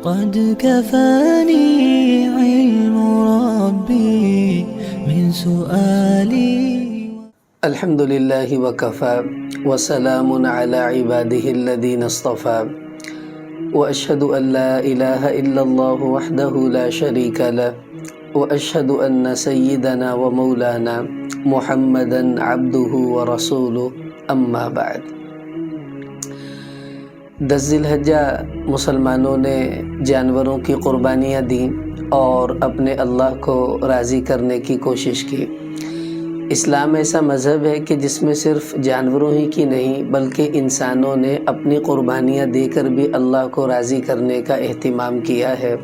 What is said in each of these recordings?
قد كفاني علم ربي من سؤالي. الحمد للہ وکفى وسلام علی عباده الذین اصطفى واشهد ان لا الہ الا اللہ وحدہ لا شریک له واشهد ان سیدنا ومولانا محمدا عبدہ ورسولہ اما بعد. 10 ذی الحجہ مسلمانوں نے جانوروں کی قربانیاں دیں اور اپنے اللہ کو راضی کرنے کی کوشش کی. اسلام ایسا مذہب ہے کہ جس میں صرف جانوروں ہی کی نہیں بلکہ انسانوں نے اپنی قربانیاں دے کر بھی اللہ کو راضی کرنے کا اہتمام کیا ہے،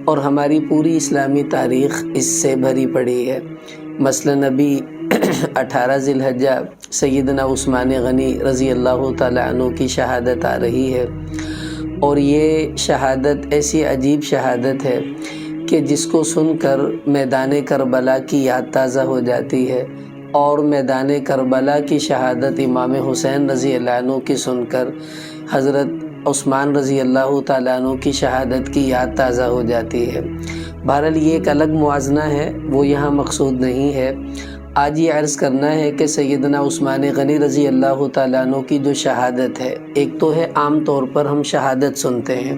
اور ہماری پوری اسلامی تاریخ اس سے بھری پڑی ہے. مثلاً ابھی 18 ذی الحجہ سیدنا عثمان غنی رضی اللہ تعالیٰ عنہ کی شہادت آ رہی ہے، اور یہ شہادت ایسی عجیب شہادت ہے کہ جس کو سن کر میدان کربلا کی یاد تازہ ہو جاتی ہے، اور میدان کربلا کی شہادت امام حسین رضی اللہ عنہ کی سن کر حضرت عثمان رضی اللہ تعالیٰ عنہ کی شہادت کی یاد تازہ ہو جاتی ہے. بہرحال یہ ایک الگ موازنہ ہے، وہ یہاں مقصود نہیں ہے. آج یہ عرض کرنا ہے کہ سیدنا عثمان غنی رضی اللہ تعالیٰ عنہ کی جو شہادت ہے، ایک تو ہے عام طور پر ہم شہادت سنتے ہیں،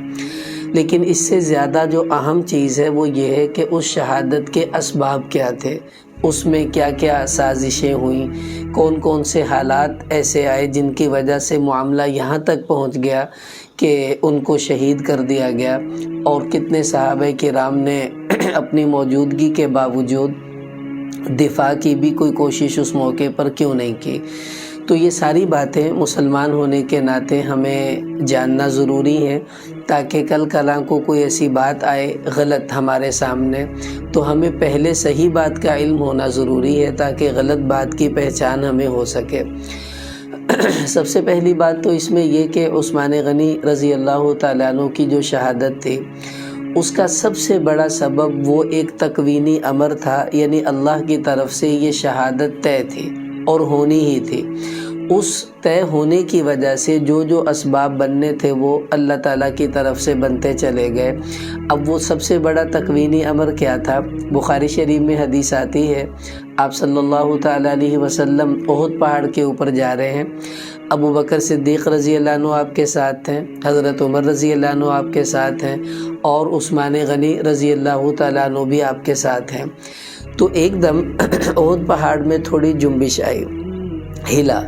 لیکن اس سے زیادہ جو اہم چیز ہے وہ یہ ہے کہ اس شہادت کے اسباب کیا تھے، اس میں کیا کیا سازشیں ہوئیں، کون کون سے حالات ایسے آئے جن کی وجہ سے معاملہ یہاں تک پہنچ گیا کہ ان کو شہید کر دیا گیا، اور کتنے صحابہ کرام نے اپنی موجودگی کے باوجود دفاع کی بھی کوئی کوشش اس موقع پر کیوں نہیں کی. تو یہ ساری باتیں مسلمان ہونے کے ناطے ہمیں جاننا ضروری ہے، تاکہ کل کلاں کو کوئی ایسی بات آئے غلط ہمارے سامنے تو ہمیں پہلے صحیح بات کا علم ہونا ضروری ہے، تاکہ غلط بات کی پہچان ہمیں ہو سکے. سب سے پہلی بات تو اس میں یہ کہ عثمان غنی رضی اللہ تعالیٰ عنہ کی جو شہادت تھی، اس کا سب سے بڑا سبب وہ ایک تکوینی امر تھا، یعنی اللہ کی طرف سے یہ شہادت طے تھی اور ہونی ہی تھی. اس طے ہونے کی وجہ سے جو جو اسباب بننے تھے وہ اللہ تعالیٰ کی طرف سے بنتے چلے گئے. اب وہ سب سے بڑا تکوینی امر کیا تھا؟ بخاری شریف میں حدیث آتی ہے، آپ صلی اللہ تعالیٰ علیہ وسلم احد پہاڑ کے اوپر جا رہے ہیں، ابو بکر صدیق رضی اللہ عنہ آپ کے ساتھ ہیں، حضرت عمر رضی اللہ عنہ آپ کے ساتھ ہیں، اور عثمان غنی رضی اللہ تعالیٰ عنہ بھی آپ کے ساتھ ہیں. تو ایک دم احد پہاڑ میں تھوڑی جنبش آئی، ہلا،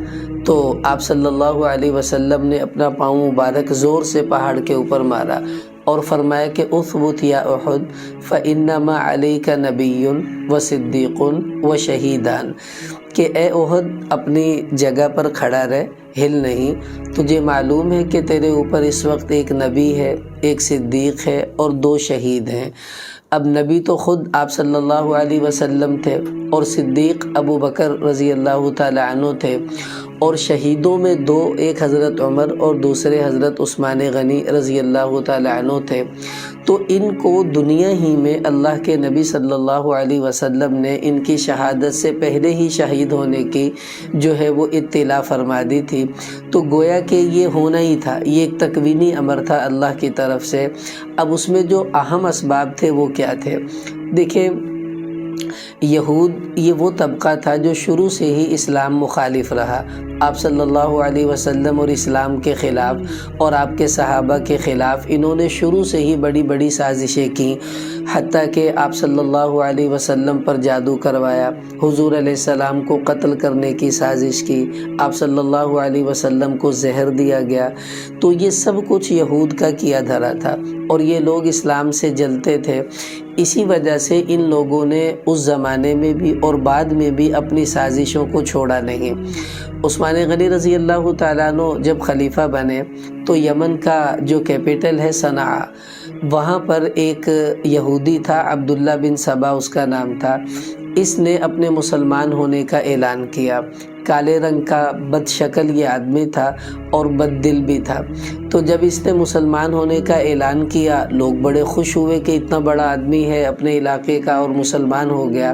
تو آپ صلی اللہ علیہ وسلم نے اپنا پاؤں مبارک زور سے پہاڑ کے اوپر مارا اور فرمایا کہ اثبت یا احد فانما علیک نبی وصدیق وشہیدان، کہ اے احد اپنی جگہ پر کھڑا رہ، ہل نہیں، تجھے معلوم ہے کہ تیرے اوپر اس وقت ایک نبی ہے، ایک صدیق ہے اور 2 شہید ہیں. اب نبی تو خود آپ صلی اللہ علیہ وسلم تھے، اور صدیق ابو بکر رضی اللہ تعالی عنہ تھے، اور شہیدوں میں 2، ایک حضرت عمر اور دوسرے حضرت عثمان غنی رضی اللہ تعالی عنہ تھے. تو ان کو دنیا ہی میں اللہ کے نبی صلی اللہ علیہ وسلم نے ان کی شہادت سے پہلے ہی شہید ہونے کی جو ہے وہ اطلاع فرما دی تھی. تو گویا کہ یہ ہونا ہی تھا، یہ ایک تکوینی امر تھا اللہ کی طرف سے. اب اس میں جو اہم اسباب تھے وہ کیا تھے؟ دیکھیں، یہود یہ وہ طبقہ تھا جو شروع سے ہی اسلام مخالف رہا، آپ صلی اللہ علیہ وسلم اور اسلام کے خلاف اور آپ کے صحابہ کے خلاف انہوں نے شروع سے ہی بڑی بڑی سازشیں کیں، حتیٰ کہ آپ صلی اللہ علیہ وسلم پر جادو کروایا، حضور علیہ السلام کو قتل کرنے کی سازش کی، آپ صلی اللہ علیہ وسلم کو زہر دیا گیا. تو یہ سب کچھ یہود کا کیا دھرا تھا، اور یہ لوگ اسلام سے جلتے تھے. اسی وجہ سے ان لوگوں نے اس زمانے میں بھی اور بعد میں بھی اپنی سازشوں کو چھوڑا نہیں. عثمان غنی رضی اللہ تعالیٰ عنہ جب خلیفہ بنے تو یمن کا جو کیپٹل ہے صنعاء، وہاں پر ایک یہودی تھا، عبداللہ بن سبا اس کا نام تھا. اس نے اپنے مسلمان ہونے کا اعلان کیا. کالے رنگ کا بد شکل یہ آدمی تھا اور بد دل بھی تھا. تو جب اس نے مسلمان ہونے کا اعلان کیا، لوگ بڑے خوش ہوئے کہ اتنا بڑا آدمی ہے اپنے علاقے کا اور مسلمان ہو گیا.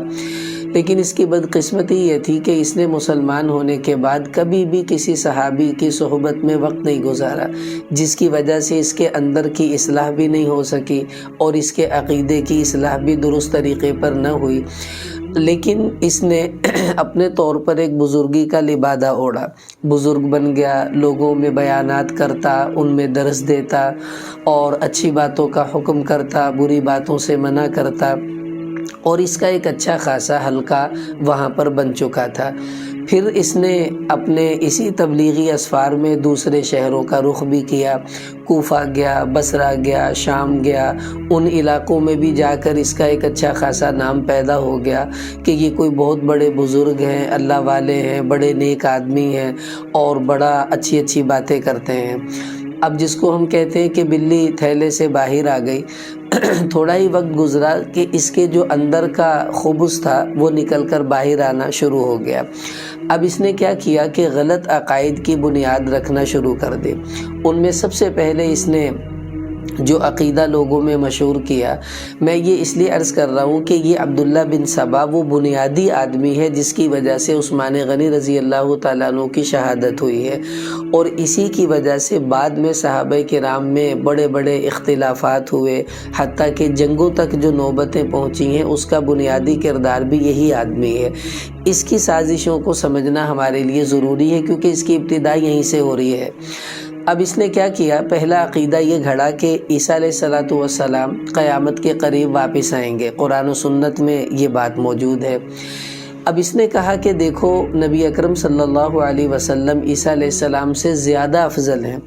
لیکن اس کی بدقسمتی یہ تھی کہ اس نے مسلمان ہونے کے بعد کبھی بھی کسی صحابی کی صحبت میں وقت نہیں گزارا، جس کی وجہ سے اس کے اندر کی اصلاح بھی نہیں ہو سکی اور اس کے عقیدے کی اصلاح بھی درست طریقے پر نہ ہوئی۔ لیکن اس نے اپنے طور پر ایک بزرگی کا لبادہ اوڑھا، بزرگ بن گیا، لوگوں میں بیانات کرتا، ان میں درس دیتا اور اچھی باتوں کا حکم کرتا، بری باتوں سے منع کرتا، اور اس کا ایک اچھا خاصا حلقہ وہاں پر بن چکا تھا۔ پھر اس نے اپنے اسی تبلیغی اسفار میں دوسرے شہروں کا رخ بھی کیا، کوفہ گیا، بصرہ گیا، شام گیا، ان علاقوں میں بھی جا کر اس کا ایک اچھا خاصا نام پیدا ہو گیا کہ یہ کوئی بہت بڑے بزرگ ہیں، اللہ والے ہیں، بڑے نیک آدمی ہیں اور بڑا اچھی اچھی باتیں کرتے ہیں۔ اب جس کو ہم کہتے ہیں کہ بلی تھیلے سے باہر آ گئی، تھوڑا ہی وقت گزرا کہ اس کے جو اندر کا خبث تھا وہ نکل کر باہر آنا شروع ہو گیا۔ اب اس نے کیا کیا کہ غلط عقائد کی بنیاد رکھنا شروع کر دی۔ ان میں سب سے پہلے اس نے جو عقیدہ لوگوں میں مشہور کیا، میں یہ اس لیے عرض کر رہا ہوں کہ یہ عبداللہ بن سبا وہ بنیادی آدمی ہے جس کی وجہ سے عثمان غنی رضی اللہ تعالیٰ عنہ کی شہادت ہوئی ہے، اور اسی کی وجہ سے بعد میں صحابہ کرام میں بڑے بڑے اختلافات ہوئے، حتیٰ کہ جنگوں تک جو نوبتیں پہنچی ہیں اس کا بنیادی کردار بھی یہی آدمی ہے۔ اس کی سازشوں کو سمجھنا ہمارے لیے ضروری ہے کیونکہ اس کی ابتدا یہیں سے ہو رہی ہے۔ اب اس نے کیا کیا، پہلا عقیدہ یہ گھڑا کہ عیسیٰ علیہ السلام قیامت کے قریب واپس آئیں گے، قرآن و سنت میں یہ بات موجود ہے۔ اب اس نے کہا کہ دیکھو نبی اکرم صلی اللہ علیہ وسلم عیسیٰ علیہ السلام سے زیادہ افضل ہیں،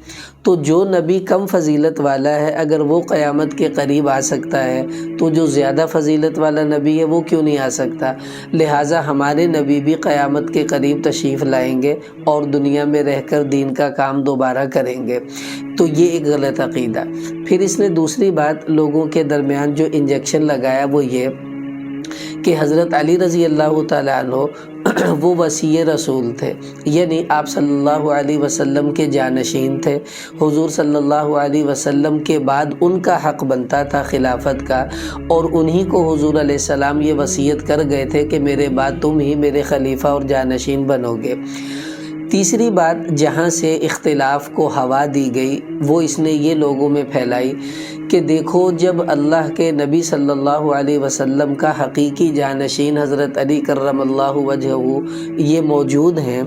تو جو نبی کم فضیلت والا ہے اگر وہ قیامت کے قریب آ سکتا ہے تو جو زیادہ فضیلت والا نبی ہے وہ کیوں نہیں آ سکتا؟ لہٰذا ہمارے نبی بھی قیامت کے قریب تشریف لائیں گے اور دنیا میں رہ کر دین کا کام دوبارہ کریں گے۔ تو یہ ایک غلط عقیدہ۔ پھر اس نے دوسری بات لوگوں کے درمیان جو انجیکشن لگایا وہ یہ کہ حضرت علی رضی اللہ تعالیٰ عنہ وہ وصی رسول تھے، یعنی آپ صلی اللہ علیہ وسلم کے جانشین تھے، حضور صلی اللہ علیہ وسلم کے بعد ان کا حق بنتا تھا خلافت کا، اور انہی کو حضور علیہ السلام یہ وصیت کر گئے تھے کہ میرے بعد تم ہی میرے خلیفہ اور جانشین بنو گے۔ تیسری بات جہاں سے اختلاف کو ہوا دی گئی وہ اس نے یہ لوگوں میں پھیلائی کہ دیکھو جب اللہ کے نبی صلی اللہ علیہ وسلم کا حقیقی جانشین حضرت علی کرم اللہ وجہہ یہ موجود ہیں،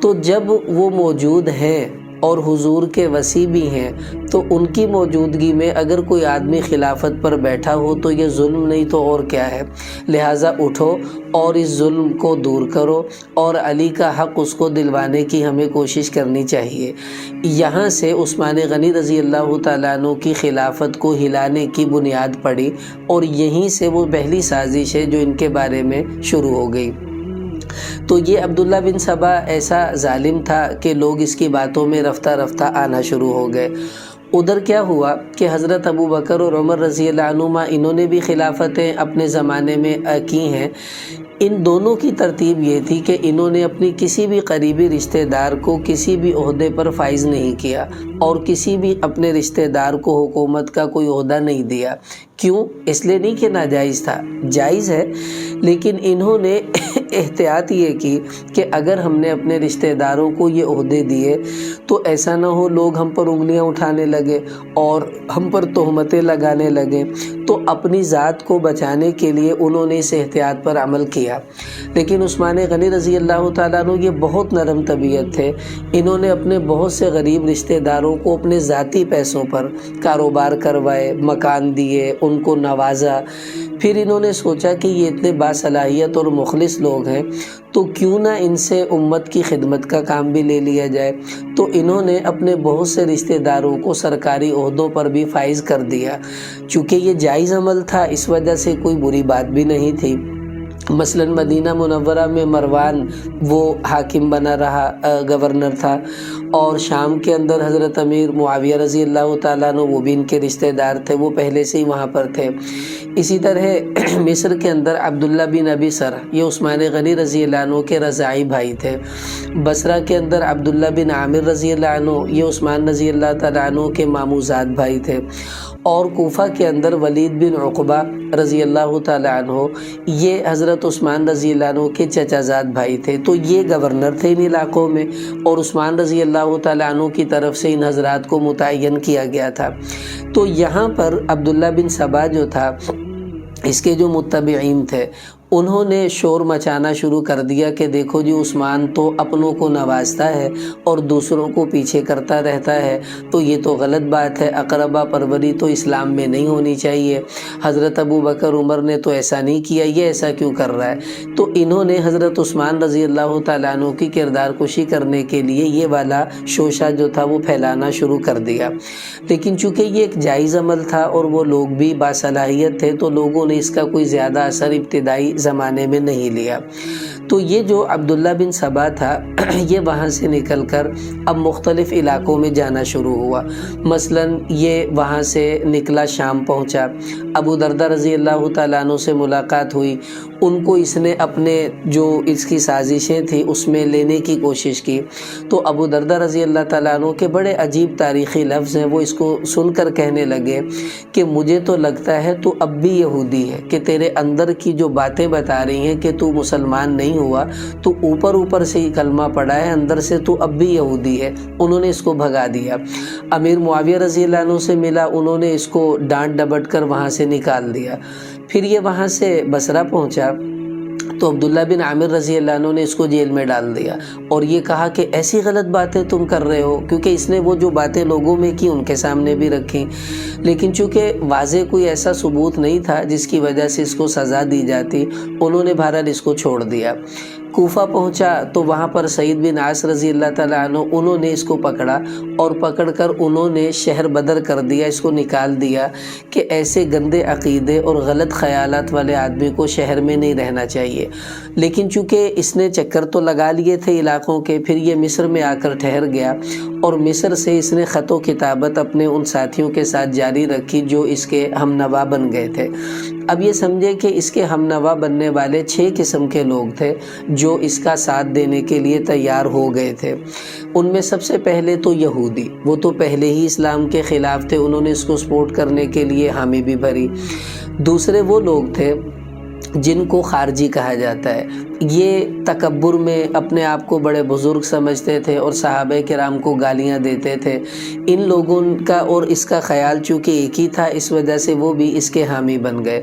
تو جب وہ موجود ہیں اور حضور کے وصی بھی ہیں تو ان کی موجودگی میں اگر کوئی آدمی خلافت پر بیٹھا ہو تو یہ ظلم نہیں تو اور کیا ہے، لہٰذا اٹھو اور اس ظلم کو دور کرو اور علی کا حق اس کو دلوانے کی ہمیں کوشش کرنی چاہیے۔ یہاں سے عثمان غنی رضی اللہ تعالیٰ عنہ کی خلافت کو ہلانے کی بنیاد پڑی، اور یہیں سے وہ پہلی سازش ہے جو ان کے بارے میں شروع ہو گئی۔ تو یہ عبداللہ بن سبا ایسا ظالم تھا کہ لوگ اس کی باتوں میں رفتہ رفتہ آنا شروع ہو گئے۔ ادھر کیا ہوا کہ حضرت ابو بکر اور عمر رضی اللہ عنہما انہوں نے بھی خلافتیں اپنے زمانے میں کی ہیں۔ ان دونوں کی ترتیب یہ تھی کہ انہوں نے اپنی کسی بھی قریبی رشتہ دار کو کسی بھی عہدے پر فائز نہیں کیا اور کسی بھی اپنے رشتہ دار کو حکومت کا کوئی عہدہ نہیں دیا۔ کیوں؟ اس لیے نہیں کہ ناجائز تھا، جائز ہے، لیکن انہوں نے احتیاط یہ کی کہ اگر ہم نے اپنے رشتہ داروں کو یہ عہدے دیے تو ایسا نہ ہو لوگ ہم پر انگلیاں اٹھانے لگے اور ہم پر تہمتیں لگانے لگے۔ تو اپنی ذات کو بچانے کے لیے انہوں نے اس احتیاط پر عمل کیا۔ لیکن عثمان غنی رضی اللہ تعالیٰ عنہ یہ بہت نرم طبیعت تھے، انہوں نے اپنے بہت سے غریب رشتہ داروں کو اپنے ذاتی پیسوں پر کاروبار کروائے، مکان دیے، ان کو نوازا۔ پھر انہوں نے سوچا کہ یہ اتنے باصلاحیت اور مخلص لوگ ہیں تو کیوں نہ ان سے امت کی خدمت کا کام بھی لے لیا جائے۔ تو انہوں نے اپنے بہت سے رشتہ داروں کو سرکاری عہدوں پر بھی فائز کر دیا۔ چونکہ یہ جائز عمل تھا اس وجہ سے کوئی بری بات بھی نہیں تھی۔ مثلا مدینہ منورہ میں مروان وہ حاکم بنا رہا، گورنر تھا، اور شام کے اندر حضرت امیر معاویہ رضی اللہ تعالیٰ عنہ وہ بھی ان کے رشتہ دار تھے، وہ پہلے سے ہی وہاں پر تھے۔ اسی طرح مصر کے اندر عبداللہ بن ابی سرح یہ عثمان غنی رضی اللہ عنہ کے رضاعی بھائی تھے۔ بصرہ کے اندر عبداللہ بن عامر رضی اللہ عنہ یہ عثمان رضی اللہ تعالیٰ عنہ کے ماموزاد بھائی تھے۔ اور کوفہ کے اندر ولید بن عقبہ رضی اللہ تعالی عنہ، یہ حضرت عثمان رضی اللہ عنہ کے چچا زاد بھائی تھے، تو یہ گورنر تھے ان علاقوں میں، اور عثمان رضی اللہ تعالی عنہ کی طرف سے ان حضرات کو متعین کیا گیا تھا۔ تو یہاں پر عبداللہ بن سبا جو تھا، اس کے جو متبعین تھے، انہوں نے شور مچانا شروع کر دیا کہ دیکھو جی عثمان تو اپنوں کو نوازتا ہے اور دوسروں کو پیچھے کرتا رہتا ہے، تو یہ تو غلط بات ہے، اقربا پروری تو اسلام میں نہیں ہونی چاہیے، حضرت ابو بکر عمر نے تو ایسا نہیں کیا، یہ ایسا کیوں کر رہا ہے؟ تو انہوں نے حضرت عثمان رضی اللہ تعالیٰ عنہ کی کردار کشی کرنے کے لیے یہ والا شوشہ جو تھا وہ پھیلانا شروع کر دیا۔ لیکن چونکہ یہ ایک جائز عمل تھا اور وہ لوگ بھی باصلاحیت تھے، تو لوگوں نے اس کا کوئی زیادہ اثر ابتدائی زمانے میں نہیں لیا۔ تو یہ جو عبداللہ بن سبا تھا یہ وہاں سے نکل کر اب مختلف علاقوں میں جانا شروع ہوا۔ مثلا یہ وہاں سے نکلا، شام پہنچا، ابو دردہ رضی اللہ تعالیٰ عنہ سے ملاقات ہوئی، ان کو اس نے اپنے جو اس کی سازشیں تھیں اس میں لینے کی کوشش کی۔ تو ابو دردہ رضی اللہ تعالیٰ عنہ کے بڑے عجیب تاریخی لفظ ہیں، وہ اس کو سن کر کہنے لگے کہ مجھے تو لگتا ہے تو اب بھی یہودی ہے، کہ تیرے اندر کی جو باتیں بتا رہی ہیں کہ تو مسلمان نہیں ہوا، تو اوپر سے ہی کلمہ پڑا ہے، اندر سے تو اب بھی یہودی ہے۔ انہوں نے اس کو بھگا دیا۔ امیر معاویہ رضی اللہ عنہ سے ملا، انہوں نے اس کو ڈانٹ ڈپٹ کر وہاں سے نکال دیا۔ پھر یہ وہاں سے بصرہ پہنچا تو عبداللہ بن عامر رضی اللہ عنہ نے اس کو جیل میں ڈال دیا اور یہ کہا کہ ایسی غلط باتیں تم کر رہے ہو، کیونکہ اس نے وہ جو باتیں لوگوں میں کی ان کے سامنے بھی رکھی، لیکن چونکہ واضح کوئی ایسا ثبوت نہیں تھا جس کی وجہ سے اس کو سزا دی جاتی، انہوں نے بہرحال اس کو چھوڑ دیا۔ کوفہ پہنچا تو وہاں پر سعید بن عاص رضی اللہ تعالیٰ عنہ، انہوں نے اس کو پکڑا اور پکڑ کر انہوں نے شہر بدر کر دیا، اس کو نکال دیا کہ ایسے گندے عقیدے اور غلط خیالات والے آدمی کو شہر میں نہیں رہنا چاہیے۔ لیکن چونکہ اس نے چکر تو لگا لیے تھے علاقوں کے، پھر یہ مصر میں آ کر ٹھہر گیا اور مصر سے اس نے خط و کتابت اپنے ان ساتھیوں کے ساتھ جاری رکھی جو اس کے ہم نوا بن گئے تھے۔ اب یہ سمجھے کہ اس کے ہم نوا بننے والے 6 قسم کے لوگ تھے جو اس کا ساتھ دینے کے لیے تیار ہو گئے تھے۔ ان میں سب سے پہلے تو یہودی، وہ تو پہلے ہی اسلام کے خلاف تھے، انہوں نے اس کو سپورٹ کرنے کے لیے حامی بھی بھری۔ دوسرے وہ لوگ تھے جن کو خارجی کہا جاتا ہے، یہ تکبر میں اپنے آپ کو بڑے بزرگ سمجھتے تھے اور صحابہ کرام کو گالیاں دیتے تھے۔ ان لوگوں کا اور اس کا خیال چونکہ ایک ہی تھا، اس وجہ سے وہ بھی اس کے حامی بن گئے۔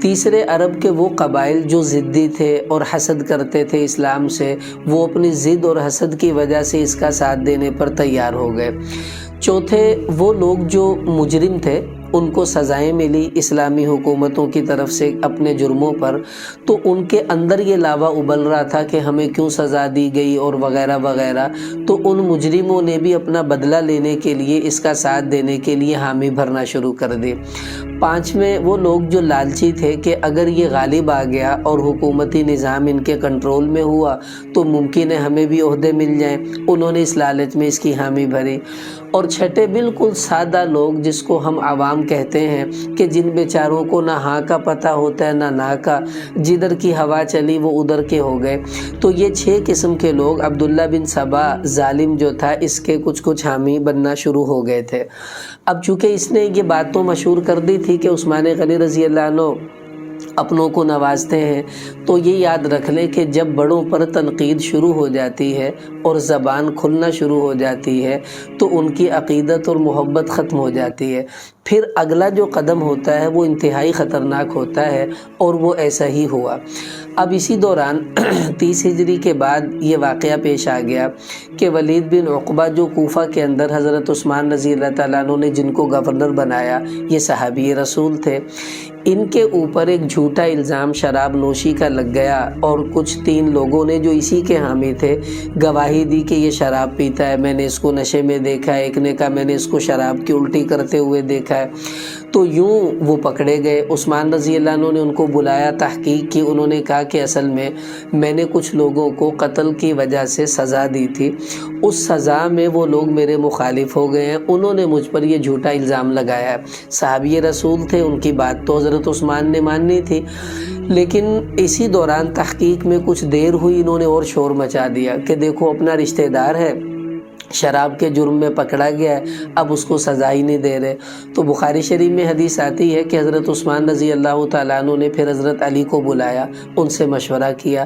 تیسرے عرب کے وہ قبائل جو ضدی تھے اور حسد کرتے تھے اسلام سے، وہ اپنی ضد اور حسد کی وجہ سے اس کا ساتھ دینے پر تیار ہو گئے۔ چوتھے وہ لوگ جو مجرم تھے، ان کو سزائیں ملی اسلامی حکومتوں کی طرف سے اپنے جرموں پر، تو ان کے اندر یہ لاوا ابل رہا تھا کہ ہمیں کیوں سزا دی گئی اور وغیرہ وغیرہ، تو ان مجرموں نے بھی اپنا بدلہ لینے کے لیے اس کا ساتھ دینے کے لیے حامی بھرنا شروع کر دی۔ پانچویں وہ لوگ جو لالچی تھے کہ اگر یہ غالب آ گیا اور حکومتی نظام ان کے کنٹرول میں ہوا تو ممکن ہے ہمیں بھی عہدے مل جائیں، انہوں نے اس لالچ میں اس کی حامی بھری۔ اور چھٹے بالکل سادہ لوگ جس کو ہم عوام کہتے ہیں، کہ جن بیچاروں کو نہ ہاں کا پتہ ہوتا ہے نہ نا کا، جدھر کی ہوا چلی وہ ادھر کے ہو گئے۔ تو یہ 6 قسم کے لوگ عبداللہ بن سبا ظالم جو تھا اس کے کچھ حامی بننا شروع ہو گئے تھے۔ اب چونکہ اس نے یہ بات تو مشہور کر دی تھی کہ عثمان غنی رضی اللہ عنہ اپنوں کو نوازتے ہیں، تو یہ یاد رکھ لیں کہ جب بڑوں پر تنقید شروع ہو جاتی ہے اور زبان کھلنا شروع ہو جاتی ہے تو ان کی عقیدت اور محبت ختم ہو جاتی ہے۔ پھر اگلا جو قدم ہوتا ہے وہ انتہائی خطرناک ہوتا ہے، اور وہ ایسا ہی ہوا۔ اب اسی دوران 30 ہجری کے بعد یہ واقعہ پیش آ گیا کہ ولید بن عقبہ جو کوفہ کے اندر حضرت عثمان رضی اللہ تعالیٰ عنہ نے جن کو گورنر بنایا، یہ صحابی رسول تھے، ان کے اوپر ایک جھوٹا الزام شراب نوشی کا لگ گیا، اور کچھ 3 لوگوں نے جو اسی کے حامی تھے گواہی دی کہ یہ شراب پیتا ہے، میں نے اس کو نشے میں دیکھا ہے، ایک نے کہا میں نے اس کو شراب کی الٹی کرتے ہوئے دیکھا ہے۔ تو یوں وہ پکڑے گئے۔ عثمان رضی اللہ عنہ نے ان کو بلایا، تحقیق کی، انہوں نے کہا کہ اصل میں نے کچھ لوگوں کو قتل کی وجہ سے سزا دی تھی، اس سزا میں وہ لوگ میرے مخالف ہو گئے ہیں، انہوں نے مجھ پر یہ جھوٹا الزام لگایا ہے۔ صحابی رسول تھے، ان کی بات تو حضرت عثمان نے ماننی تھی، لیکن اسی دوران تحقیق میں کچھ دیر ہوئی، انہوں نے اور شور مچا دیا کہ دیکھو اپنا رشتہ دار ہے شراب کے جرم میں پکڑا گیا ہے، اب اس کو سزا ہی نہیں دے رہے۔ تو بخاری شریف میں حدیث آتی ہے کہ حضرت عثمان رضی اللہ تعالیٰ عنہ نے پھر حضرت علی کو بلایا، ان سے مشورہ کیا،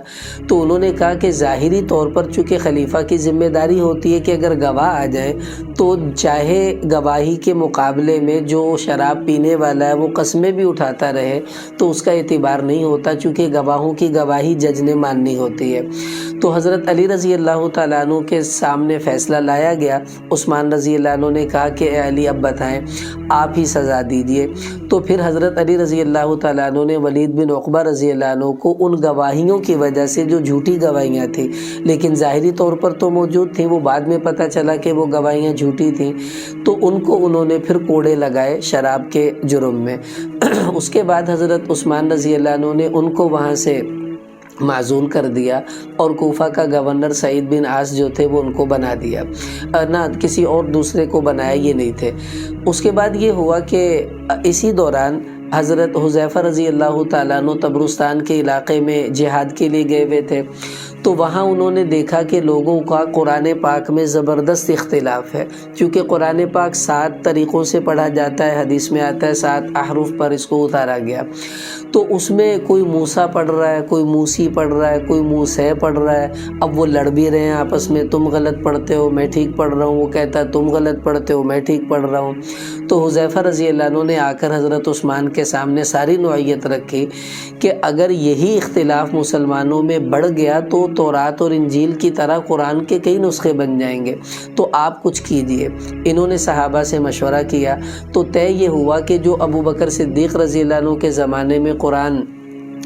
تو انہوں نے کہا کہ ظاہری طور پر چونکہ خلیفہ کی ذمہ داری ہوتی ہے کہ اگر گواہ آ جائیں تو چاہے گواہی کے مقابلے میں جو شراب پینے والا ہے وہ قسمیں بھی اٹھاتا رہے تو اس کا اعتبار نہیں ہوتا، چونکہ گواہوں کی گواہی جج نے ماننی ہوتی ہے۔ تو حضرت علی رضی اللہ تعالیٰ عنہ کے سامنے فیصلہ لایا گیا۔ عثمان رضی اللہ عنہ نے کہا کہ اے علی اب بتائیں، آپ ہی سزا دیجئے۔ تو پھر حضرت علی رضی اللہ تعالیٰ عنہ نے ولید بن عقبہ رضی اللہ عنہ کو ان گواہیوں کی وجہ سے جو جھوٹی گواہیاں تھیں لیکن ظاہری طور پر تو موجود تھیں، وہ بعد میں پتہ چلا کہ وہ گواہیاں جھوٹی تھیں، تو ان کو انہوں نے پھر کوڑے لگائے شراب کے جرم میں۔ اس کے بعد حضرت عثمان رضی اللہ عنہ نے ان کو وہاں سے معزول کر دیا اور کوفہ کا گورنر سعید بن عاص جو تھے وہ ان کو بنا دیا، نہ کسی اور دوسرے کو بنایا، یہ نہیں تھے۔ اس کے بعد یہ ہوا کہ اسی دوران حضرت حذیفہ رضی اللہ تعالیٰ عنہ طبرستان کے علاقے میں جہاد کے لیے گئے ہوئے تھے، تو وہاں انہوں نے دیکھا کہ لوگوں کا قرآن پاک میں زبردست اختلاف ہے، کیونکہ قرآن پاک 7 طریقوں سے پڑھا جاتا ہے، حدیث میں آتا ہے 7 احرف پر اس کو اتارا گیا، تو اس میں کوئی موسیٰ پڑھ رہا ہے، کوئی موسی پڑھ رہا ہے، کوئی موسیٰ پڑھ رہا ہے۔ اب وہ لڑ بھی رہے ہیں آپس میں، تم غلط پڑھتے ہو میں ٹھیک پڑھ رہا ہوں، وہ کہتا ہے تم غلط پڑھتے ہو میں ٹھیک پڑھ رہا ہوں۔ تو حذیفہ رضی اللہ عنہ نے آ کر حضرت عثمان کے سامنے ساری نوعیت رکھی کہ اگر یہی اختلاف مسلمانوں میں بڑھ گیا تو تورات اور انجیل کی طرح قرآن کے کئی نسخے بن جائیں گے، تو آپ کچھ کیجئے۔ انہوں نے صحابہ سے مشورہ کیا تو طے یہ ہوا کہ جو ابو بکر صدیق رضی اللہ عنہ کے زمانے میں قرآن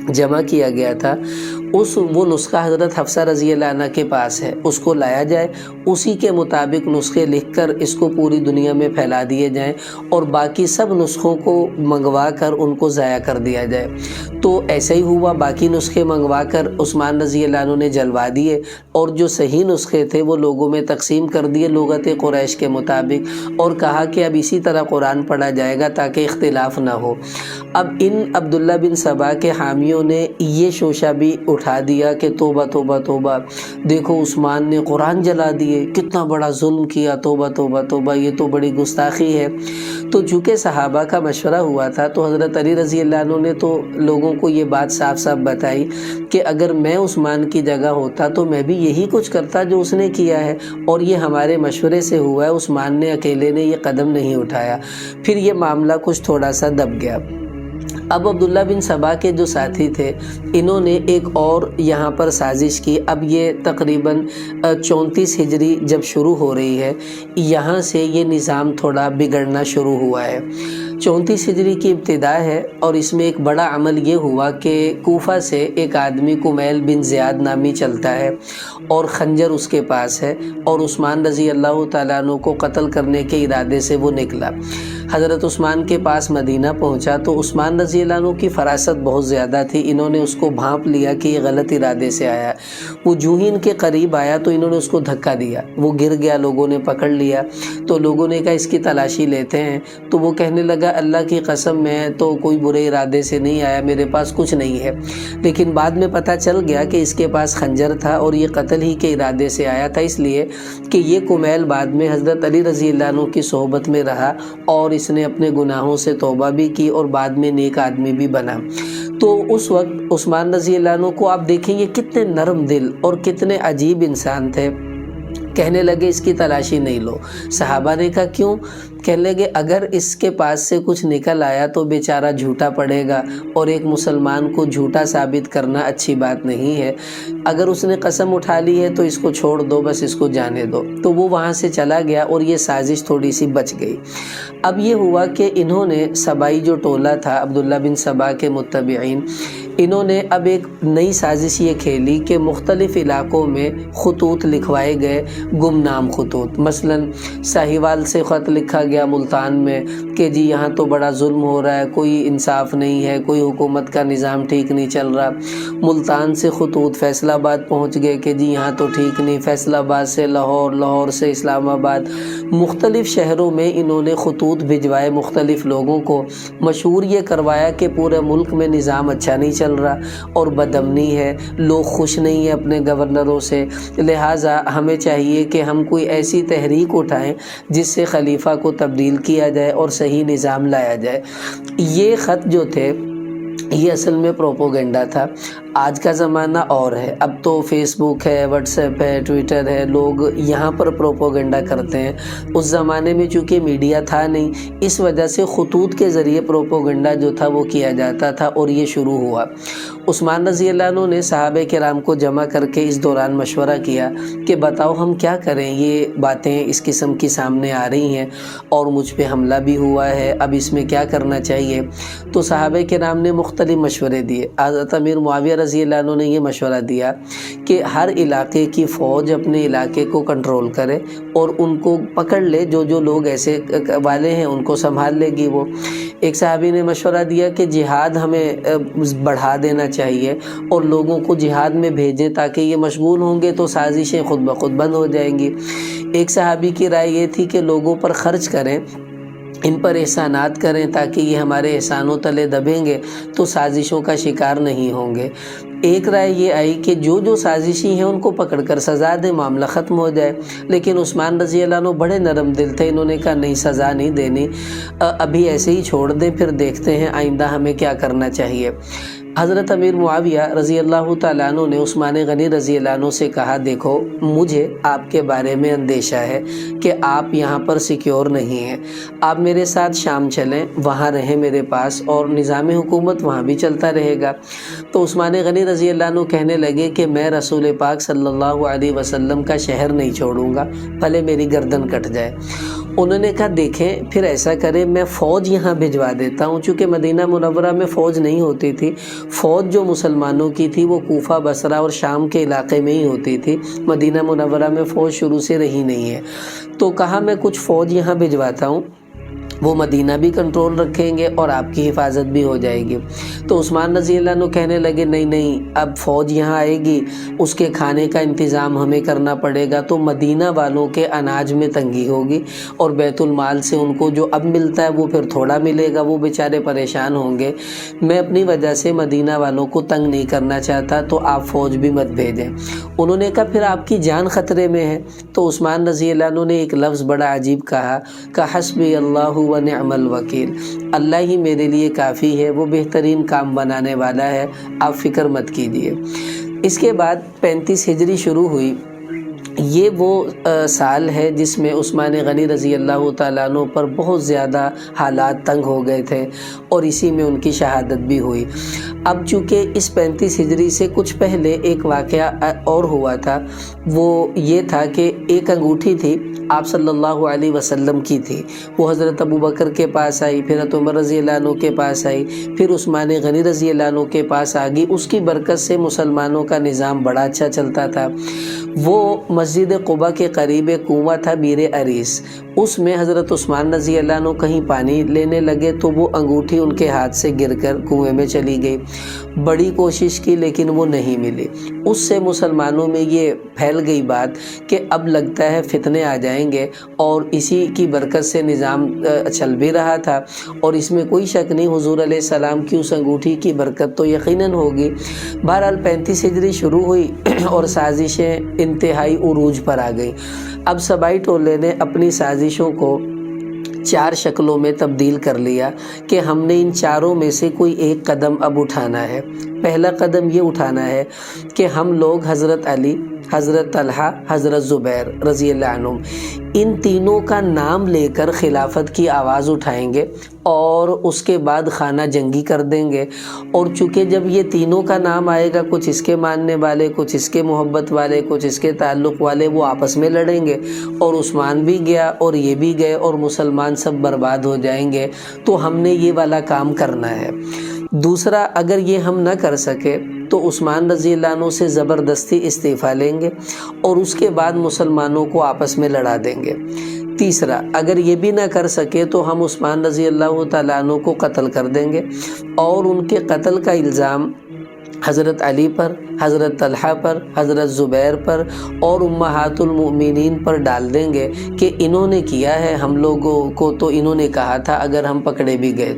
جمع کیا گیا تھا وہ نسخہ حضرت حفصہ رضی اللہ عنہ کے پاس ہے، اس کو لایا جائے، اسی کے مطابق نسخے لکھ کر اس کو پوری دنیا میں پھیلا دیے جائیں اور باقی سب نسخوں کو منگوا کر ان کو ضائع کر دیا جائے۔ تو ایسا ہی ہوا، باقی نسخے منگوا کر عثمان رضی اللہ عنہ نے جلوا دیے اور جو صحیح نسخے تھے وہ لوگوں میں تقسیم کر دیے لغت قریش کے مطابق، اور کہا کہ اب اسی طرح قرآن پڑھا جائے گا تاکہ اختلاف نہ ہو۔ اب ان عبداللہ بن سبا کے حامیوں نے یہ شوشہ بھی اٹھا دیا کہ توبہ توبہ توبہ، دیکھو عثمان نے قرآن جلا دیے، کتنا بڑا ظلم کیا، توبہ توبہ توبہ، یہ تو بڑی گستاخی ہے۔ تو چونکہ صحابہ کا مشورہ ہوا تھا تو حضرت علی رضی اللہ عنہ نے تو لوگوں کو یہ بات صاف صاف بتائی کہ اگر میں عثمان کی جگہ ہوتا تو میں بھی یہی کچھ کرتا جو اس نے کیا ہے، اور یہ ہمارے مشورے سے ہوا ہے، عثمان نے اکیلے نے یہ قدم نہیں اٹھایا۔ پھر یہ معاملہ کچھ تھوڑا سا دب گیا۔ اب عبداللہ بن سبا کے جو ساتھی تھے انہوں نے ایک اور یہاں پر سازش کی۔ اب یہ تقریباً 34 ہجری جب شروع ہو رہی ہے، یہاں سے یہ نظام تھوڑا بگڑنا شروع ہوا ہے۔ 34 ہجری کی ابتدا ہے اور اس میں ایک بڑا عمل یہ ہوا کہ کوفہ سے ایک آدمی کمیل بن زیاد نامی چلتا ہے اور خنجر اس کے پاس ہے، اور عثمان رضی اللہ تعالیٰ عنہ کو قتل کرنے کے ارادے سے وہ نکلا۔ حضرت عثمان کے پاس مدینہ پہنچا تو عثمان رضی اللہ عنہ کی فراست بہت زیادہ تھی، انہوں نے اس کو بھانپ لیا کہ یہ غلط ارادے سے آیا۔ وہ جو ہی ان کے قریب آیا تو انہوں نے اس کو دھکا دیا، وہ گر گیا، لوگوں نے پکڑ لیا، تو لوگوں نے کہا اس کی تلاشی لیتے ہیں۔ تو وہ کہنے لگا اللہ کی قسم میں تو کوئی برے ارادے سے نہیں آیا، میرے پاس کچھ نہیں ہے۔ لیکن بعد میں پتہ چل گیا کہ اس کے پاس خنجر تھا اور یہ قتل ہی کے ارادے سے آیا تھا، اس لیے کہ یہ کمیل بعد میں حضرت علی رضی اللہ عنہ کی صحبت میں رہا اور اس نے اپنے گناہوں سے توبہ بھی کی اور بعد میں نیک آدمی بھی بنا۔ تو اس وقت عثمان رضی اللہ عنہ کو آپ دیکھیں یہ کتنے نرم دل اور کتنے عجیب انسان تھے، کہنے لگے اس کی تلاشی نہیں لو۔ صحابہ نے کہا کیوں؟ کہنے لگے اگر اس کے پاس سے کچھ نکل آیا تو بیچارہ جھوٹا پڑے گا، اور ایک مسلمان کو جھوٹا ثابت کرنا اچھی بات نہیں ہے، اگر اس نے قسم اٹھا لی ہے تو اس کو چھوڑ دو، بس اس کو جانے دو۔ تو وہ وہاں سے چلا گیا اور یہ سازش تھوڑی سی بچ گئی۔ اب یہ ہوا کہ انہوں نے سبائی جو ٹولہ تھا عبداللہ بن سبا کے متبعین، انہوں نے اب ایک نئی سازش یہ کھیلی کہ مختلف علاقوں میں خطوط لکھوائے گئے، گمنام خطوط۔ مثلا ساہیوال سے خط لکھا گیا ملتان میں کہ جی یہاں تو بڑا ظلم ہو رہا ہے، کوئی انصاف نہیں ہے، کوئی حکومت کا نظام ٹھیک نہیں چل رہا۔ ملتان سے خطوط فیصل آباد پہنچ گئے کہ جی یہاں تو ٹھیک نہیں، فیصل آباد سے لاہور، لاہور سے اسلام آباد، مختلف شہروں میں انہوں نے خطوط بھجوائے مختلف لوگوں کو، مشہور یہ کروایا کہ پورے ملک میں نظام اچھا نہیں چل رہا اور بدامنی ہے، لوگ خوش نہیں ہیں اپنے گورنروں سے، لہٰذا ہمیں چاہیے چاہیے کہ ہم کوئی ایسی تحریک اٹھائیں جس سے خلیفہ کو تبدیل کیا جائے اور صحیح نظام لایا جائے۔ یہ خط جو تھے یہ اصل میں پروپوگنڈا تھا۔ آج کا زمانہ اور ہے، اب تو فیس بک ہے، واٹس ایپ ہے، ٹویٹر ہے، لوگ یہاں پر پروپوگنڈا کرتے ہیں۔ اس زمانے میں چونکہ میڈیا تھا نہیں، اس وجہ سے خطوط کے ذریعے پروپوگنڈا جو تھا وہ کیا جاتا تھا، اور یہ شروع ہوا۔ عثمان رضی اللہ عنہ نے صحابہ کرام کو جمع کر کے اس دوران مشورہ کیا کہ بتاؤ ہم کیا کریں، یہ باتیں اس قسم کی سامنے آ رہی ہیں اور مجھ پہ حملہ بھی ہوا ہے، اب اس میں کیا کرنا چاہیے؟ تو صحابہ کرام نے مختلف مشورے دیے۔ حضرت امیر معاویہ رضی اللہ عنہ نے یہ مشورہ دیا کہ ہر علاقے کی فوج اپنے علاقے کو کنٹرول کرے اور ان کو پکڑ لے، جو لوگ ایسے والے ہیں ان کو سنبھال لے گی وہ۔ ایک صحابی نے مشورہ دیا کہ جہاد ہمیں بڑھا دینا چاہیے اور لوگوں کو جہاد میں بھیجیں، تاکہ یہ مشغول ہوں گے تو سازشیں خود بخود بند ہو جائیں گی۔ ایک صحابی کی رائے یہ تھی کہ لوگوں پر خرچ کریں، ان پر احسانات کریں، تاکہ یہ ہمارے احسانوں تلے دبیں گے تو سازشوں کا شکار نہیں ہوں گے۔ ایک رائے یہ آئی کہ جو سازشی ہیں ان کو پکڑ کر سزا دیں، معاملہ ختم ہو جائے۔ لیکن عثمان رضی اللہ عنہ بڑے نرم دل تھے، انہوں نے کہا نہیں، سزا نہیں دینی، ابھی ایسے ہی چھوڑ دیں، پھر دیکھتے ہیں آئندہ ہمیں کیا کرنا چاہیے۔ حضرت امیر معاویہ رضی اللہ تعالیٰ عنہ نے عثمان غنی رضی اللہ عنہ سے کہا دیکھو مجھے آپ کے بارے میں اندیشہ ہے کہ آپ یہاں پر سیکیور نہیں ہیں، آپ میرے ساتھ شام چلیں، وہاں رہیں میرے پاس، اور نظام حکومت وہاں بھی چلتا رہے گا۔ تو عثمان غنی رضی اللہ عنہ کہنے لگے کہ میں رسول پاک صلی اللہ علیہ وسلم کا شہر نہیں چھوڑوں گا، بھلے میری گردن کٹ جائے۔ انہوں نے کہا دیکھیں پھر ایسا کریں، میں فوج یہاں بھجوا دیتا ہوں، چونکہ مدینہ منورہ میں فوج نہیں ہوتی تھی، فوج جو مسلمانوں کی تھی وہ کوفہ، بصرہ اور شام کے علاقے میں ہی ہوتی تھی، مدینہ منورہ میں فوج شروع سے رہی نہیں ہے۔ تو کہا میں کچھ فوج یہاں بھجواتا ہوں، وہ مدینہ بھی کنٹرول رکھیں گے اور آپ کی حفاظت بھی ہو جائے گی۔ تو عثمان رضی اللہ عنہ کہنے لگے نہیں، اب فوج یہاں آئے گی، اس کے کھانے کا انتظام ہمیں کرنا پڑے گا، تو مدینہ والوں کے اناج میں تنگی ہوگی اور بیت المال سے ان کو جو اب ملتا ہے وہ پھر تھوڑا ملے گا، وہ بیچارے پریشان ہوں گے۔ میں اپنی وجہ سے مدینہ والوں کو تنگ نہیں کرنا چاہتا، تو آپ فوج بھی مت بھیجیں۔ انہوں نے کہا پھر آپ کی جان خطرے میں ہے۔ تو عثمان رضی اللہ عنہ نے ایک لفظ بڑا عجیب کہا کہ حسبی اللہ ونعم الوکیل، اللہ ہی میرے لیے کافی ہے، وہ بہترین کام بنانے والا ہے، آپ فکر مت کیجیے۔ اس کے بعد 35 ہجری شروع ہوئی۔ یہ وہ سال ہے جس میں عثمان غنی رضی اللہ تعالیٰ عنہ پر بہت زیادہ حالات تنگ ہو گئے تھے، اور اسی میں ان کی شہادت بھی ہوئی۔ اب چونکہ اس 35 ہجری سے کچھ پہلے ایک واقعہ اور ہوا تھا، وہ یہ تھا کہ ایک انگوٹھی تھی، آپ صلی اللہ علیہ وسلم کی تھی، وہ حضرت ابو بکر کے پاس آئی، پھر حضرت عمر رضی اللہ عنہ کے پاس آئی، پھر عثمان غنی رضی اللہ عنہ کے پاس آ گئی۔ اس کی برکت سے مسلمانوں کا نظام بڑا اچھا چلتا تھا۔ وہ مسجد قباء کے قریب ایک کنواں تھا، بیر عریس، اس میں حضرت عثمان رضی اللہ عنہ کہیں پانی لینے لگے تو وہ انگوٹھی ان کے ہاتھ سے گر کر کنویں میں چلی گئی۔ بڑی کوشش کی لیکن وہ نہیں ملی۔ اس سے مسلمانوں میں یہ پھیل گئی بات کہ اب لگتا ہے فتنے آ جائیں گے، اور اسی کی برکت سے نظام چل بھی رہا تھا، اور اس میں کوئی شک نہیں حضور علیہ السلام کی اس انگوٹھی کی برکت تو یقیناً ہوگی۔ بہرحال 35 ہجری شروع ہوئی اور سازشیں انتہائی عروج پر آ گئی۔ اب سبائی ٹولے نے اپنی سازشوں کو 4 شکلوں میں تبدیل کر لیا کہ ہم نے ان چاروں میں سے کوئی ایک قدم اب اٹھانا ہے۔ پہلا قدم یہ اٹھانا ہے کہ ہم لوگ حضرت علی، حضرت طلحہ، حضرت زبیر رضی اللہ عنہم، ان تینوں کا نام لے کر خلافت کی آواز اٹھائیں گے اور اس کے بعد خانہ جنگی کر دیں گے۔ اور چونکہ جب یہ تینوں کا نام آئے گا، کچھ اس کے ماننے والے، کچھ اس کے محبت والے، کچھ اس کے تعلق والے، وہ آپس میں لڑیں گے، اور عثمان بھی گیا اور یہ بھی گئے اور مسلمان سب برباد ہو جائیں گے۔ تو ہم نے یہ والا کام کرنا ہے۔ دوسرا، اگر یہ ہم نہ کر سکے تو عثمان رضی اللہ عنہ سے زبردستی استعفیٰ لیں گے اور اس کے بعد مسلمانوں کو آپس میں لڑا دیں گے۔ تیسرا، اگر یہ بھی نہ کر سکے تو ہم عثمان رضی اللہ تعالیٰ عنہ کو قتل کر دیں گے، اور ان کے قتل کا الزام حضرت علی پر، حضرت طلحہ پر، حضرت زبیر پر اور امہات المؤمنین پر ڈال دیں گے کہ انہوں نے کیا ہے، ہم لوگوں کو تو انہوں نے کہا تھا اگر ہم پکڑے بھی گئے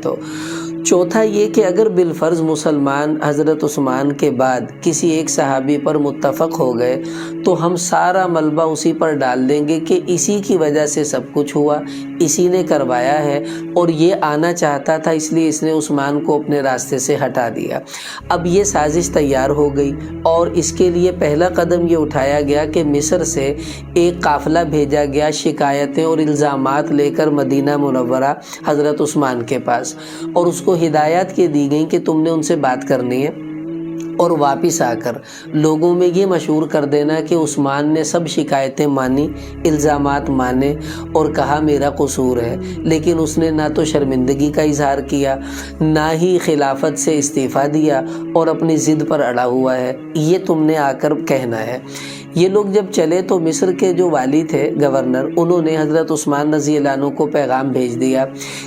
چوتھا یہ کہ اگر بالفرض مسلمان حضرت عثمان کے بعد کسی ایک صحابی پر متفق ہو گئے تو ہم سارا ملبہ اسی پر ڈال دیں گے کہ اسی کی وجہ سے سب کچھ ہوا، اسی نے کروایا ہے اور یہ آنا چاہتا تھا اس لیے اس نے عثمان کو اپنے راستے سے ہٹا دیا۔ اب یہ سازش تیار ہو گئی اور اس کے لیے پہلا قدم یہ اٹھایا گیا کہ مصر سے ایک قافلہ بھیجا گیا شکایتیں اور الزامات لے کر مدینہ منورہ حضرت عثمان کے پاس، اور اس کو ہدایات کی دی گئیں کہ تم نے ان سے بات کرنی ہے اور واپس آ کر لوگوں میں یہ مشہور کر دینا کہ عثمان نے سب شکایتیں مانی، الزامات مانے اور کہا میرا قصور ہے، لیکن اس نے نہ تو شرمندگی کا اظہار کیا، نہ ہی خلافت سے استعفیٰ دیا اور اپنی ضد پر اڑا ہوا ہے، یہ تم نے آ کر کہنا ہے۔ یہ لوگ جب چلے تو مصر کے جو والی تھے گورنر، انہوں نے حضرت عثمان رضی اللہ عنہ کو پیغام بھیج دیا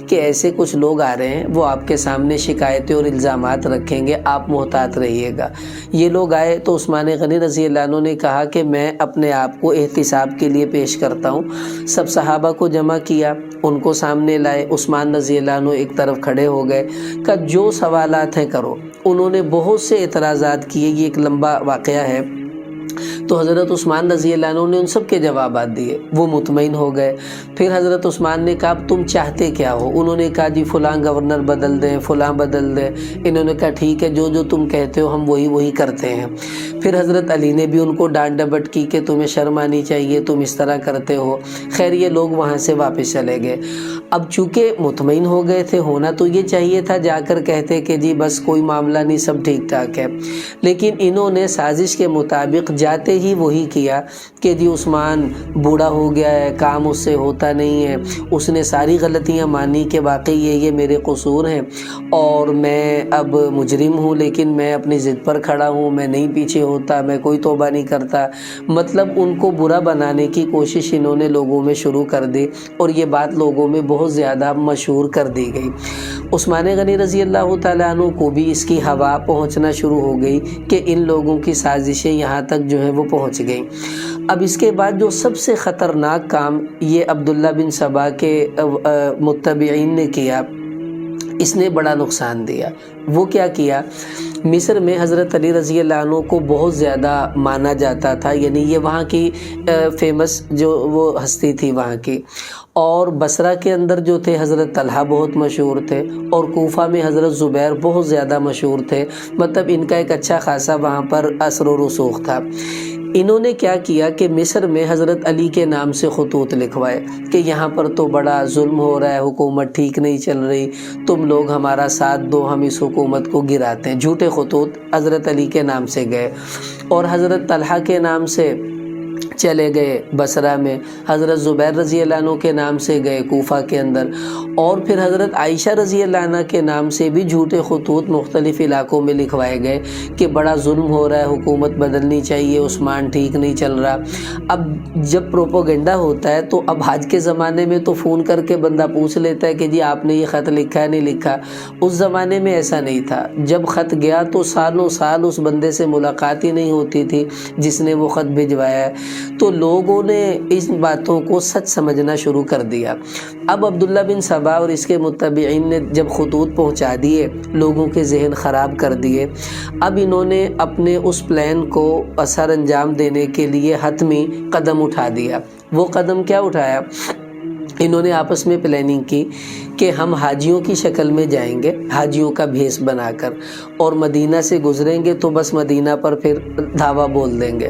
کہ ایسے کچھ لوگ آ رہے ہیں، وہ آپ کے سامنے شکایتیں اور الزامات رکھیں گے، آپ محتاط رہیے گا۔ یہ لوگ آئے تو عثمان غنی رضی اللہ عنہ نے کہا کہ میں اپنے آپ کو احتساب کے لیے پیش کرتا ہوں۔ سب صحابہ کو جمع کیا، ان کو سامنے لائے، عثمان رضی اللہ عنہ ایک طرف کھڑے ہو گئے، کہ جو سوالات ہیں کرو۔ انہوں نے بہت سے اعتراضات کیے، یہ ایک لمبا واقعہ ہے۔ تو حضرت عثمان رضی اللہ عنہ نے ان سب کے جوابات دیے، وہ مطمئن ہو گئے۔ پھر حضرت عثمان نے کہا تم چاہتے کیا ہو؟ انہوں نے کہا جی فلاں گورنر بدل دیں، فلاں بدل دیں۔ انہوں نے کہا ٹھیک ہے، جو جو تم کہتے ہو ہم وہی کرتے ہیں۔ پھر حضرت علی نے بھی ان کو ڈانٹ ڈپٹ کی کہ تمہیں شرم آنی چاہیے، تم اس طرح کرتے ہو۔ خیر یہ لوگ وہاں سے واپس چلے گئے۔ اب چونکہ مطمئن ہو گئے تھے، ہونا تو یہ چاہیے تھا جا کر کہتے کہ جی بس کوئی معاملہ نہیں، سب ٹھیک ٹھاک ہے، لیکن انہوں نے سازش کے مطابق جاتے ہی وہی کیا کہ جی عثمان بوڑھا ہو گیا ہے، کام اس سے ہوتا نہیں ہے، اس نے ساری غلطیاں مانی کہ واقعی یہ میرے قصور ہیں اور میں اب مجرم ہوں، لیکن میں اپنی ضد پر کھڑا ہوں، میں نہیں پیچھے ہوتا، میں کوئی توبہ نہیں کرتا۔ مطلب ان کو برا بنانے کی کوشش انہوں نے لوگوں میں شروع کر دی اور یہ بات لوگوں میں بہت زیادہ مشہور کر دی گئی۔ عثمان غنی رضی اللہ تعالیٰ عنہ کو بھی اس کی ہوا پہنچنا شروع ہو گئی کہ ان لوگوں کی سازشیں یہاں تک جو ہیں وہ پہنچ گئیں۔ اب اس کے بعد جو سب سے خطرناک کام یہ عبداللہ بن سبا کے متبعین نے کیا، اس نے بڑا نقصان دیا۔ وہ کیا کیا؟ مصر میں حضرت علی رضی اللہ عنہ کو بہت زیادہ مانا جاتا تھا، یعنی یہ وہاں کی فیمس جو وہ ہستی تھی وہاں کی، اور بصرہ کے اندر جو تھے حضرت طلحہ بہت مشہور تھے، اور کوفہ میں حضرت زبیر بہت زیادہ مشہور تھے، مطلب ان کا ایک اچھا خاصا وہاں پر اثر و رسوخ تھا۔ انہوں نے کیا کیا کہ مصر میں حضرت علی کے نام سے خطوط لکھوائے کہ یہاں پر تو بڑا ظلم ہو رہا ہے، حکومت ٹھیک نہیں چل رہی، تم لوگ ہمارا ساتھ دو، ہم اس حکومت کو گراتے ہیں۔ جھوٹے خطوط حضرت علی کے نام سے گئے، اور حضرت طلحہ کے نام سے چلے گئے بصرہ میں، حضرت زبیر رضی اللہ عنہ کے نام سے گئے کوفہ کے اندر، اور پھر حضرت عائشہ رضی اللہ عنہ کے نام سے بھی جھوٹے خطوط مختلف علاقوں میں لکھوائے گئے کہ بڑا ظلم ہو رہا ہے، حکومت بدلنی چاہیے، عثمان ٹھیک نہیں چل رہا۔ اب جب پروپوگنڈا ہوتا ہے تو اب آج کے زمانے میں تو فون کر کے بندہ پوچھ لیتا ہے کہ جی آپ نے یہ خط لکھا ہے نہیں لکھا، اس زمانے میں ایسا نہیں تھا۔ جب خط گیا تو سالوں سال اس بندے سے ملاقات ہی نہیں ہوتی تھی جس نے وہ خط بھجوایا ہے، تو لوگوں نے اس باتوں کو سچ سمجھنا شروع کر دیا۔ اب عبداللہ بن سبا اور اس کے متبعین نے جب خطوط پہنچا دیے، لوگوں کے ذہن خراب کر دیے، اب انہوں نے اپنے اس پلان کو سر انجام دینے کے لیے حتمی قدم اٹھا دیا۔ وہ قدم کیا اٹھایا؟ انہوں نے آپس میں پلاننگ کی کہ ہم حاجیوں کی شکل میں جائیں گے، حاجیوں کا بھیس بنا کر، اور مدینہ سے گزریں گے تو بس مدینہ پر پھر دھاوا بول دیں گے،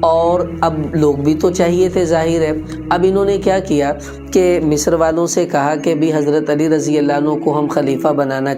اور اب لوگ بھی تو چاہیے تھے ظاہر ہے۔ اب انہوں نے کیا کیا کہ مصر والوں سے کہا کہ بھی حضرت علی رضی اللہ عنہ کو ہم خلیفہ بنانا